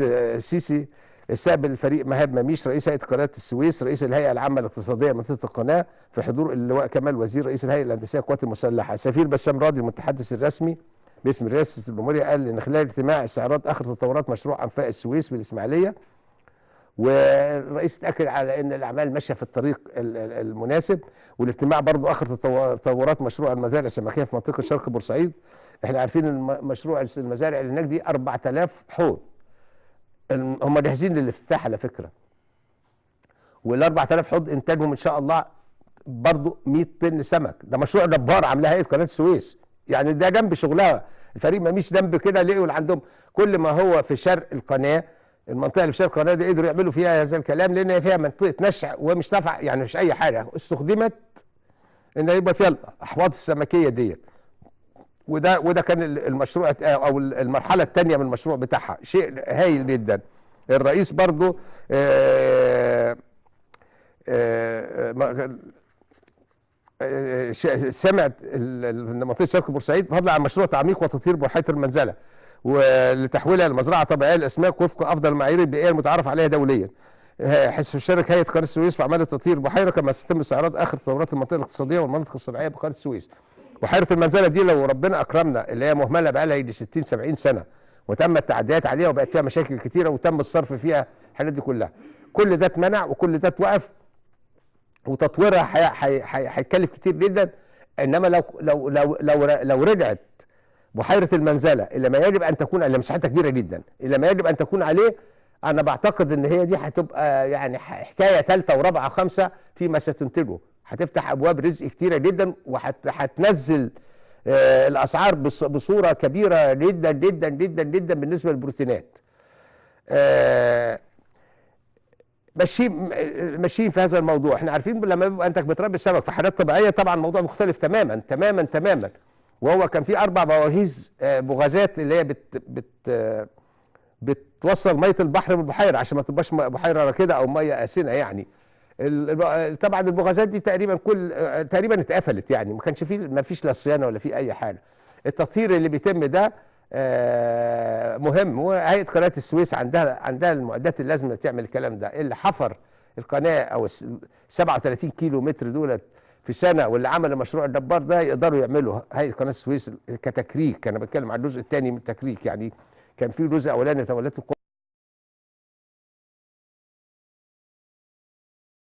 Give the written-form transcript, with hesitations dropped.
السيسي استقبل الفريق مهاب مميش رئيس هيئه قناه السويس رئيس الهيئه العامه الاقتصاديه منطقه القناه في حضور اللواء كمال وزير رئيس الهيئه الهندسيه للقوات المسلحه. السفير بسام راضي المتحدث الرسمي باسم رئاسه الجمهوريه قال ان خلال اجتماع استعراض اخر تطورات مشروع انفاق السويس بالاسماعيليه، والرئيس اتاكد على ان الاعمال ماشيه في الطريق المناسب. والاجتماع برضو اخر تطورات مشروع المزارع السمكيه في منطقه شرق بورسعيد. احنا عارفين ان مشروع المزارع اللي هناك دي 4000 حوض، هم جاهزين للافتتاح على فكره، وال 4000 حوض انتاجهم ان شاء الله برضو 100 طن سمك. ده مشروع جبار عاملاه هيئه قناه السويس، يعني ده جنب شغلها. الفريق ما مش جنب كده، لقوا اللي عندهم كل ما هو في شرق القناه. المنطقه اللي في شرق القناه دي قدروا يعملوا فيها هذا الكلام، لان هي فيها منطقه نشع ومش نافعه، يعني مش اي حاجه استخدمت ان يبقى فيها الاحواض السمكيه ديت. وده كان المشروع او المرحله الثانيه من المشروع بتاعها، شيء هايل جدا. الرئيس برضو سمعت منطقه شرق بورسعيد فضلا عن مشروع تعميق وتطهير بحيره المنزله ولتحويلها لمزرعه طبيعيه للاسماك وفق افضل المعايير البيئيه المتعارف عليها دوليا، حيث تشارك هيئه قناه السويس في اعمال تطهير البحيره، كما سيتم استعراض اخر تطورات المنطقه الاقتصاديه والمناطق الصناعيه بقناه السويس. بحيره المنزله دي لو ربنا اكرمنا، اللي هي مهمله بقى لها يجي 60 70 سنه، وتم التعديات عليها وبقت فيها مشاكل كثيره وتم الصرف فيها الحاجات دي كلها، كل ده اتمنع وكل ده اتوقف، وتطويرها هيتكلف كتير جدا. انما لو رجعت بحيره المنزله الى ما يجب ان تكون، اللي مساحتها كبيره جدا، الى ما يجب ان تكون عليه، انا بعتقد ان هي دي هتبقى يعني حكايه ثالثه ورابعه وخامسه فيما ستنتجه، هتفتح ابواب رزق كتيره جدا، وهتنزل الاسعار بصوره كبيره جدا جدا جدا جدا بالنسبه للبروتينات. ماشيين في هذا الموضوع. احنا عارفين لما يبقى انت بتربي السمك في حاجات طبيعيه طبعا الموضوع مختلف تماما تماما تماما. وهو كان في 4 بواغيز بوغازات اللي هي بتوصل ميه البحر بالبحيره عشان ما تبقاش بحيره راكده او ميه اسنه يعني. طبعا البوغازات دي تقريبا اتقفلت، يعني ما فيش لا صيانه ولا في اي حاجه. التطهير اللي بيتم ده مهم، وهيئه قناه السويس عندها المعدات اللازمه تعمل الكلام ده. اللي حفر القناه او 37 كيلو متر دولت في سنه، واللي عمل المشروع الجبار ده يقدروا يعملوا هيئه قناه السويس كتكريك. انا بتكلم عن الجزء الثاني من التكريك، يعني كان في جزء اولاني تولته